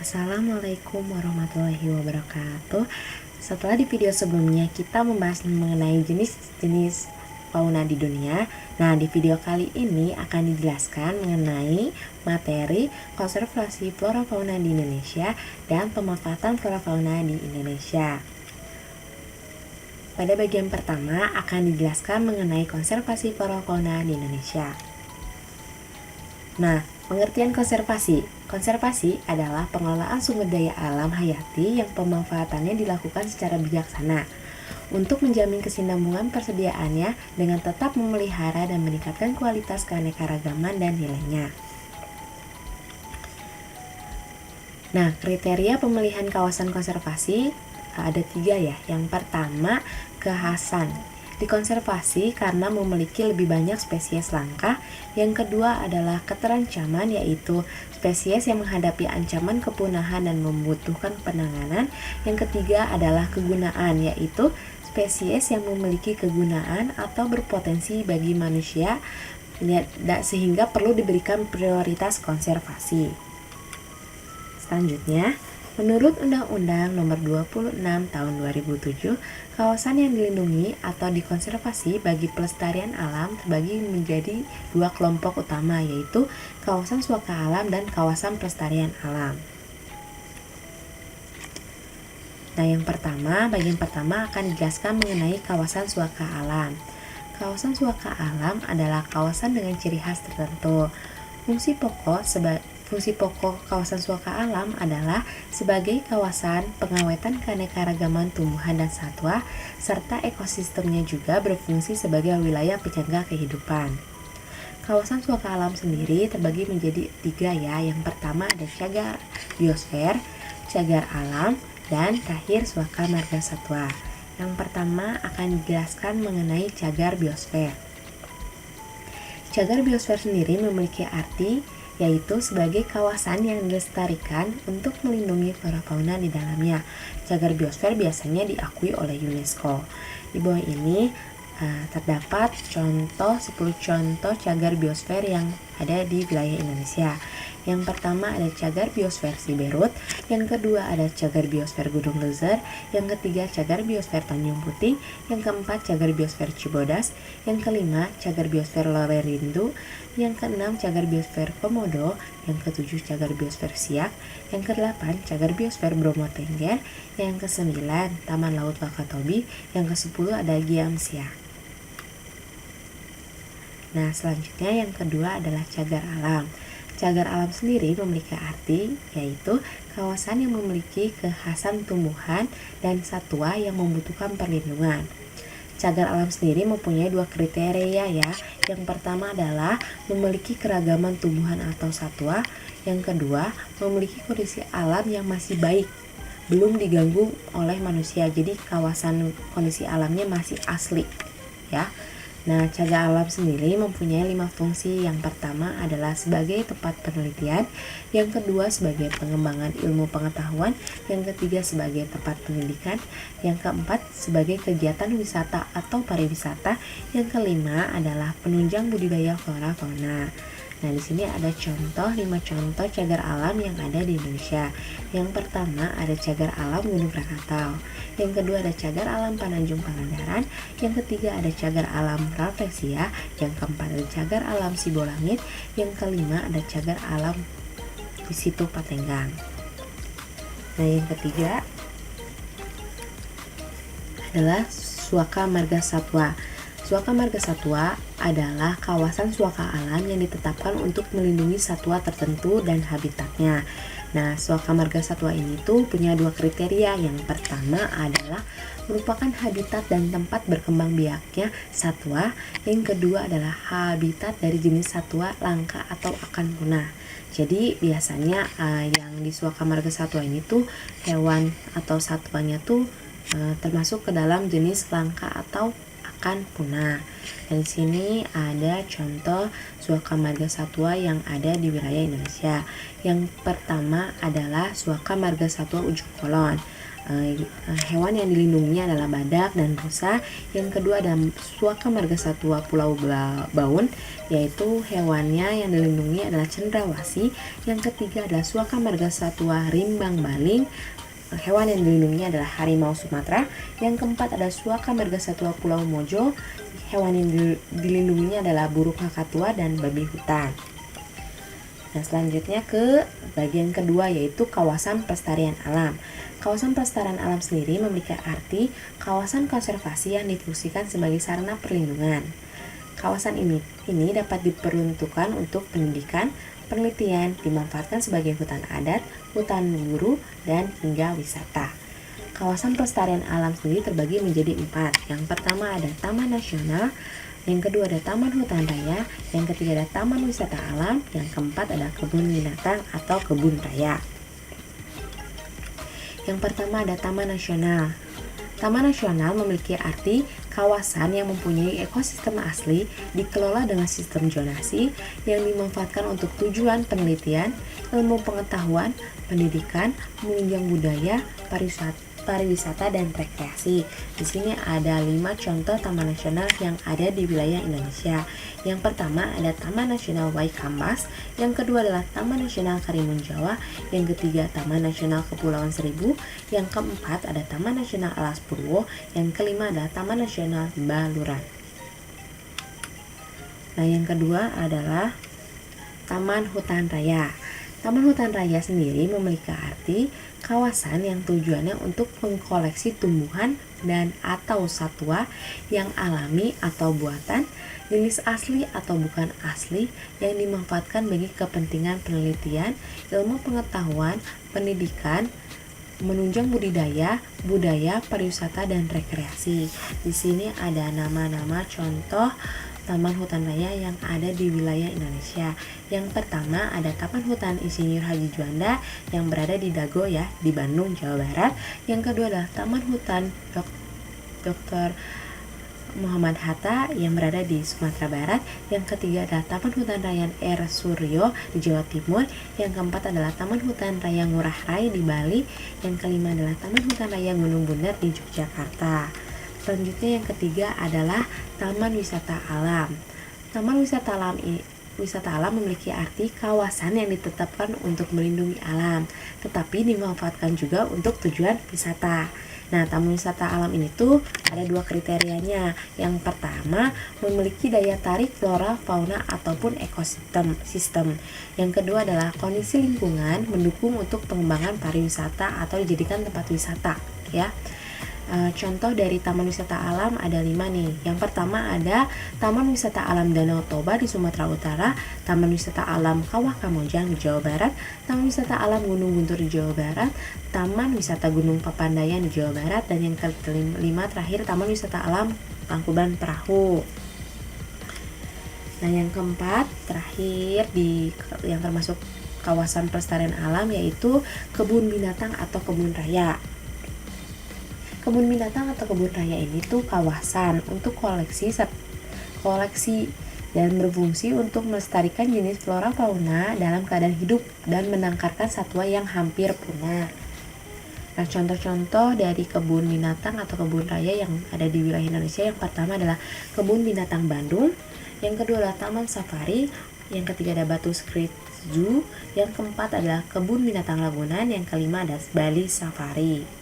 Assalamualaikum warahmatullahi wabarakatuh. Setelah di video sebelumnya kita membahas mengenai jenis-jenis fauna di dunia, nah di video kali ini akan dijelaskan mengenai materi konservasi flora fauna di Indonesia dan pemanfaatan flora fauna di Indonesia. Pada bagian pertama akan dijelaskan mengenai konservasi flora fauna di Indonesia. Nah, pengertian konservasi. Konservasi adalah pengelolaan sumber daya alam hayati yang pemanfaatannya dilakukan secara bijaksana untuk menjamin kesinambungan persediaannya dengan tetap memelihara dan meningkatkan kualitas keanekaragaman dan nilainya. Nah, kriteria pemilihan kawasan konservasi ada 3 ya. Yang pertama, kekhasan. Dikonservasi karena memiliki lebih banyak spesies langka. Yang kedua adalah keterancaman, yaitu spesies yang menghadapi ancaman kepunahan dan membutuhkan penanganan. Yang ketiga adalah kegunaan, yaitu spesies yang memiliki kegunaan atau berpotensi bagi manusia sehingga perlu diberikan prioritas konservasi. Selanjutnya, menurut Undang-Undang Nomor 26 Tahun 2007, kawasan yang dilindungi atau dikonservasi bagi pelestarian alam terbagi menjadi 2 kelompok utama, yaitu kawasan suaka alam dan kawasan pelestarian alam. Nah, bagian pertama akan dijelaskan mengenai kawasan suaka alam. Kawasan suaka alam adalah kawasan dengan ciri khas tertentu. Fungsi pokok kawasan suaka alam adalah sebagai kawasan pengawetan keanekaragaman tumbuhan dan satwa, serta ekosistemnya juga berfungsi sebagai wilayah penyangga kehidupan. Kawasan suaka alam sendiri terbagi menjadi 3 ya. Yang pertama ada cagar biosfer, cagar alam, dan terakhir suaka marga satwa. Yang pertama akan dijelaskan mengenai cagar biosfer. Cagar biosfer sendiri memiliki arti yaitu sebagai kawasan yang dilestarikan untuk melindungi flora fauna di dalamnya. Cagar biosfer biasanya diakui oleh UNESCO. Di bawah ini terdapat 10 contoh cagar biosfer yang ada di wilayah Indonesia. Yang pertama ada cagar biosfer Siberut, yang kedua ada cagar biosfer Gunung Leuser, yang ketiga cagar biosfer Tanjung Puting, yang keempat cagar biosfer Cibodas, yang kelima cagar biosfer Lorerindu, yang keenam cagar biosfer Komodo, yang ketujuh cagar biosfer Siak, yang kedelapan cagar biosfer Bromo Tengger, yang kesembilan Taman Laut Wakatobi, yang kesepuluh ada Giamsia. Nah, selanjutnya yang kedua adalah cagar alam. Cagar alam sendiri memiliki arti yaitu kawasan yang memiliki kekhasan tumbuhan dan satwa yang membutuhkan perlindungan. Cagar alam sendiri mempunyai 2 kriteria ya. Yang pertama adalah memiliki keragaman tumbuhan atau satwa. Yang kedua, memiliki kondisi alam yang masih baik, belum diganggu oleh manusia. Jadi kawasan kondisi alamnya masih asli ya. Nah, cagar alam sendiri mempunyai 5 fungsi. Yang pertama adalah sebagai tempat penelitian, yang kedua sebagai pengembangan ilmu pengetahuan, yang ketiga sebagai tempat pendidikan, yang keempat sebagai kegiatan wisata atau pariwisata, yang kelima adalah penunjang budidaya flora fauna. Nah, di sini ada 5 contoh cagar alam yang ada di Indonesia. Yang pertama ada cagar alam Gunung Krakatau. Yang kedua ada cagar alam Pananjung Pangandaran. Yang ketiga ada cagar alam Rafflesia. Yang keempat ada cagar alam Sibolangit. Yang kelima ada cagar alam di situ Patenggang. Nah, yang ketiga adalah suaka marga satwa. Suaka marga satwa adalah kawasan suaka alam yang ditetapkan untuk melindungi satwa tertentu dan habitatnya. Nah, suaka marga satwa ini tuh punya 2 kriteria. Yang pertama adalah merupakan habitat dan tempat berkembang biaknya satwa. Yang kedua adalah habitat dari jenis satwa langka atau akan punah. Jadi biasanya yang di suaka marga satwa ini tuh hewan atau satwanya tuh termasuk ke dalam jenis langka atau akan punah. Dan di sini ada contoh suaka marga satwa yang ada di wilayah Indonesia. Yang pertama adalah suaka marga satwa Ujung Kulon. Hewan yang dilindunginya adalah badak dan rusa. Yang kedua ada Suaka Marga Satwa Pulau Baun, yaitu hewannya yang dilindungi adalah cendrawasih. Yang ketiga adalah Suaka Marga Satwa Rimbang Baling, hewan yang dilindungi adalah harimau Sumatera. Yang keempat ada Suaka Marga Satwa Pulau Mojo, hewan yang dilindunginya adalah burung kakatua dan babi hutan. Nah, selanjutnya ke bagian kedua, yaitu kawasan pelestarian alam. Kawasan pelestarian alam sendiri memiliki arti kawasan konservasi yang difungsikan sebagai sarana perlindungan. Kawasan ini dapat diperuntukkan untuk pendidikan, penelitian, dimanfaatkan sebagai hutan adat, hutan guru, dan hingga wisata. Kawasan pelestarian alam sendiri terbagi menjadi 4. Yang pertama ada Taman Nasional, yang kedua ada Taman Hutan Raya, yang ketiga ada Taman Wisata Alam, yang keempat ada Kebun Binatang atau Kebun Raya. Yang pertama ada Taman Nasional. Taman Nasional memiliki arti kawasan yang mempunyai ekosistem asli, dikelola dengan sistem zonasi yang dimanfaatkan untuk tujuan penelitian, ilmu pengetahuan, pendidikan, menunjang budaya, pariwisata dan rekreasi. Di sini ada 5 contoh taman nasional yang ada di wilayah Indonesia. Yang pertama ada Taman Nasional Waikambas, yang kedua adalah Taman Nasional Karimun Jawa, yang ketiga Taman Nasional Kepulauan Seribu, yang keempat ada Taman Nasional Alas Purwo, yang kelima adalah Taman Nasional Baluran. Nah, yang kedua adalah Taman Hutan Raya. Taman Hutan Raya sendiri memiliki arti kawasan yang tujuannya untuk mengkoleksi tumbuhan dan atau satwa yang alami atau buatan, jenis asli atau bukan asli, yang dimanfaatkan bagi kepentingan penelitian, ilmu pengetahuan, pendidikan, menunjang budaya, pariwisata dan rekreasi. Di sini ada nama-nama contoh taman hutan raya yang ada di wilayah Indonesia. Yang pertama ada Taman Hutan Insinyur Haji Juanda yang berada di Dago ya, di Bandung, Jawa Barat. Yang kedua adalah Taman Hutan Dr. Muhammad Hatta yang berada di Sumatera Barat. Yang ketiga adalah Taman Hutan Raya R. Suryo di Jawa Timur. Yang keempat adalah Taman Hutan Raya Ngurah Rai di Bali. Yang kelima adalah Taman Hutan Raya Gunung Bunder di Yogyakarta. Selanjutnya yang ketiga adalah Taman Wisata Alam. Taman Wisata Alam memiliki arti kawasan yang ditetapkan untuk melindungi alam, tetapi dimanfaatkan juga untuk tujuan wisata. Nah, taman wisata alam ini tuh ada 2 kriterianya. Yang pertama, memiliki daya tarik flora, fauna ataupun ekosistem. Yang kedua adalah kondisi lingkungan mendukung untuk pengembangan pariwisata atau dijadikan tempat wisata, ya. Contoh dari taman wisata alam ada 5 nih. Yang pertama ada Taman Wisata Alam Danau Toba di Sumatera Utara, Taman Wisata Alam Kawah Kamojang di Jawa Barat, Taman Wisata Alam Gunung Guntur di Jawa Barat, Taman Wisata Gunung Papandayan di Jawa Barat, dan yang kelima terakhir Taman Wisata Alam Tangkuban Perahu. Nah, yang keempat terakhir yang termasuk kawasan pelestarian alam yaitu kebun binatang atau kebun raya. Kebun binatang atau kebun raya ini tuh kawasan untuk koleksi dan berfungsi untuk melestarikan jenis flora fauna dalam keadaan hidup dan menangkarkan satwa yang hampir punah. Nah, contoh-contoh dari kebun binatang atau kebun raya yang ada di wilayah Indonesia, yang pertama adalah Kebun Binatang Bandung, yang kedua adalah Taman Safari, yang ketiga ada Batu Street Zoo, yang keempat adalah Kebun Binatang Ragunan, yang kelima ada Bali Safari.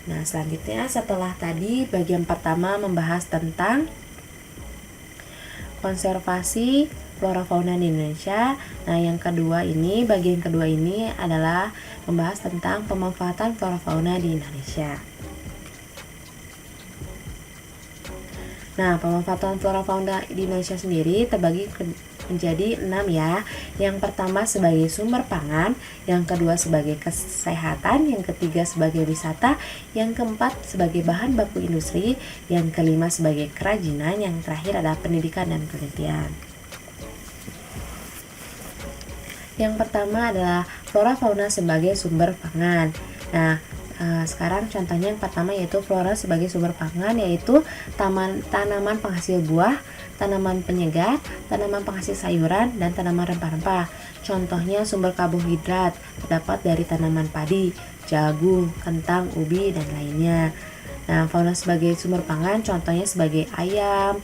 Nah, selanjutnya setelah tadi bagian pertama membahas tentang konservasi flora fauna di Indonesia. Nah, bagian kedua ini adalah membahas tentang pemanfaatan flora fauna di Indonesia. Nah, pemanfaatan flora fauna di Indonesia sendiri terbagi menjadi 6 ya. Yang pertama sebagai sumber pangan, yang kedua sebagai kesehatan, yang ketiga sebagai wisata, yang keempat sebagai bahan baku industri, yang kelima sebagai kerajinan, yang terakhir adalah pendidikan dan penelitian. Yang pertama adalah flora fauna sebagai sumber pangan. Nah, Sekarang contohnya yang pertama yaitu flora sebagai sumber pangan, yaitu tanaman penghasil buah, tanaman penyegar, tanaman penghasil sayuran, dan tanaman rempah-rempah. Contohnya sumber karbohidrat terdapat dari tanaman padi, jagung, kentang, ubi, dan lainnya. Nah, fauna sebagai sumber pangan contohnya sebagai ayam,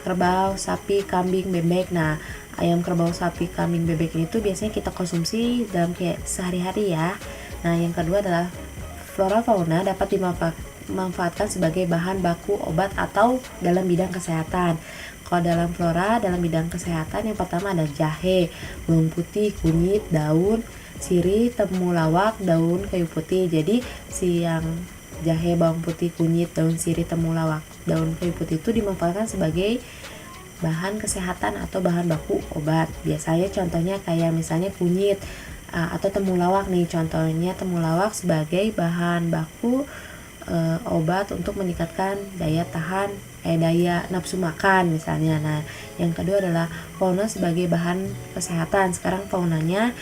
kerbau, sapi, kambing, bebek. Nah, ayam, kerbau, sapi, kambing, bebek ini tuh biasanya kita konsumsi dalam kayak sehari-hari ya. Nah, yang kedua adalah flora fauna dapat dimanfaatkan sebagai bahan baku obat atau dalam bidang kesehatan. Kalau dalam flora, dalam bidang kesehatan yang pertama ada jahe, bawang putih, kunyit, daun, sirih, temulawak, daun kayu putih. Jadi si yang jahe, bawang putih, kunyit, daun sirih, temulawak, daun kayu putih itu dimanfaatkan sebagai bahan kesehatan atau bahan baku obat. Biasanya contohnya kayak misalnya kunyit atau temulawak nih, contohnya temulawak sebagai bahan baku obat untuk meningkatkan daya nafsu makan misalnya. Nah, yang kedua adalah fauna sebagai bahan kesehatan. Sekarang faunanya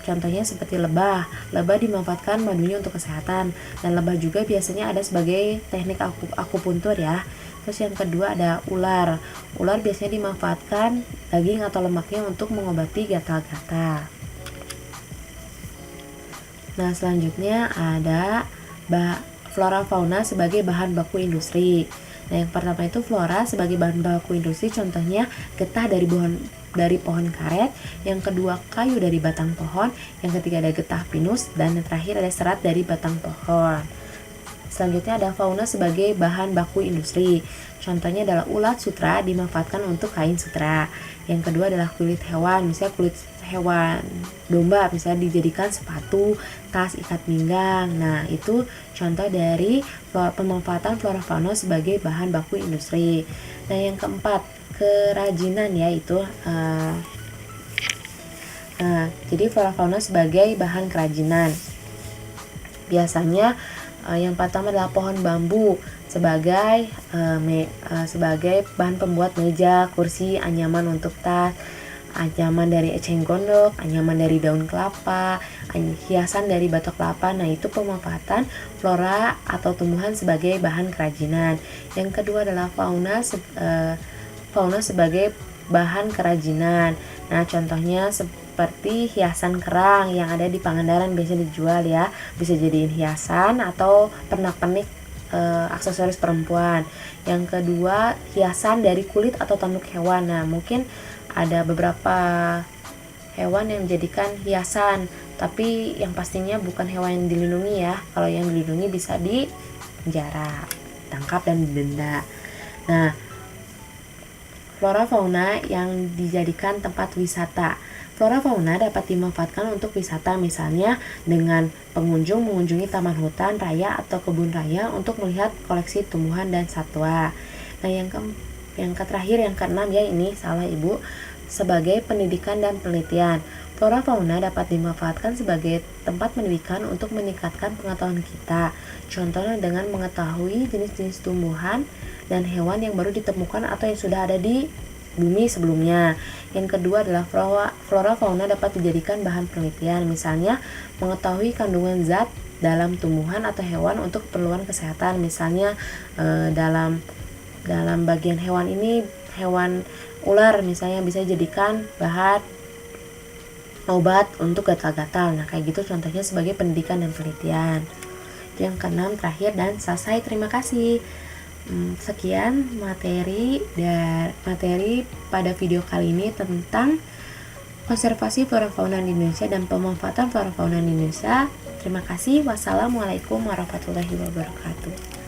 contohnya seperti lebah. Lebah dimanfaatkan madunya untuk kesehatan, dan lebah juga biasanya ada sebagai teknik akupuntur ya. Terus yang kedua ada ular. Ular biasanya dimanfaatkan daging atau lemaknya untuk mengobati gatal-gatal. Nah, selanjutnya ada flora fauna sebagai bahan baku industri. Nah, yang pertama itu flora sebagai bahan baku industri, contohnya getah dari pohon karet, yang kedua kayu dari batang pohon, yang ketiga ada getah pinus, dan yang terakhir ada serat dari batang pohon. Selanjutnya ada fauna sebagai bahan baku industri. Contohnya adalah ulat sutra dimanfaatkan untuk kain sutra. Yang kedua adalah kulit hewan, misalnya kulit hewan domba misalnya dijadikan sepatu, tas, ikat pinggang. Nah, itu contoh dari pemanfaatan flora fauna sebagai bahan baku industri. Nah, yang keempat, kerajinan yaitu jadi flora fauna sebagai bahan kerajinan. Biasanya yang pertama adalah pohon bambu sebagai bahan pembuat meja, kursi, anyaman untuk tas, anyaman dari eceng gondok, anyaman dari daun kelapa, hiasan dari batok kelapa. Nah, itu pemanfaatan flora atau tumbuhan sebagai bahan kerajinan. Yang kedua adalah fauna sebagai bahan kerajinan. Nah, contohnya seperti hiasan kerang yang ada di Pangandaran biasa dijual ya, bisa jadiin hiasan atau pernak-pernik aksesoris perempuan. Yang kedua, hiasan dari kulit atau tanduk hewan. Nah, mungkin ada beberapa hewan yang dijadikan hiasan, tapi yang pastinya bukan hewan yang dilindungi ya. Kalau yang dilindungi bisa dipenjara, tangkap, dan didenda. Nah, flora fauna yang dijadikan tempat wisata. Flora fauna dapat dimanfaatkan untuk wisata, misalnya dengan pengunjung mengunjungi taman hutan raya atau kebun raya untuk melihat koleksi tumbuhan dan satwa. Nah, yang terakhir, yang keenam ya, ini salah ibu, sebagai pendidikan dan penelitian. Flora fauna dapat dimanfaatkan sebagai tempat pendidikan untuk meningkatkan pengetahuan kita. Contohnya dengan mengetahui jenis-jenis tumbuhan dan hewan yang baru ditemukan atau yang sudah ada di bumi sebelumnya. Yang kedua adalah flora fauna dapat dijadikan bahan penelitian, misalnya mengetahui kandungan zat dalam tumbuhan atau hewan untuk keperluan kesehatan. Misalnya dalam bagian hewan ini, hewan ular misalnya bisa dijadikan bahan obat untuk gatal-gatal. Nah, kayak gitu contohnya sebagai pendidikan dan penelitian. Yang keenam, terakhir dan selesai. Terima kasih. Sekian materi pada video kali ini tentang konservasi flora fauna di Indonesia dan pemanfaatan flora fauna di Indonesia. Terima kasih. Wassalamualaikum warahmatullahi wabarakatuh.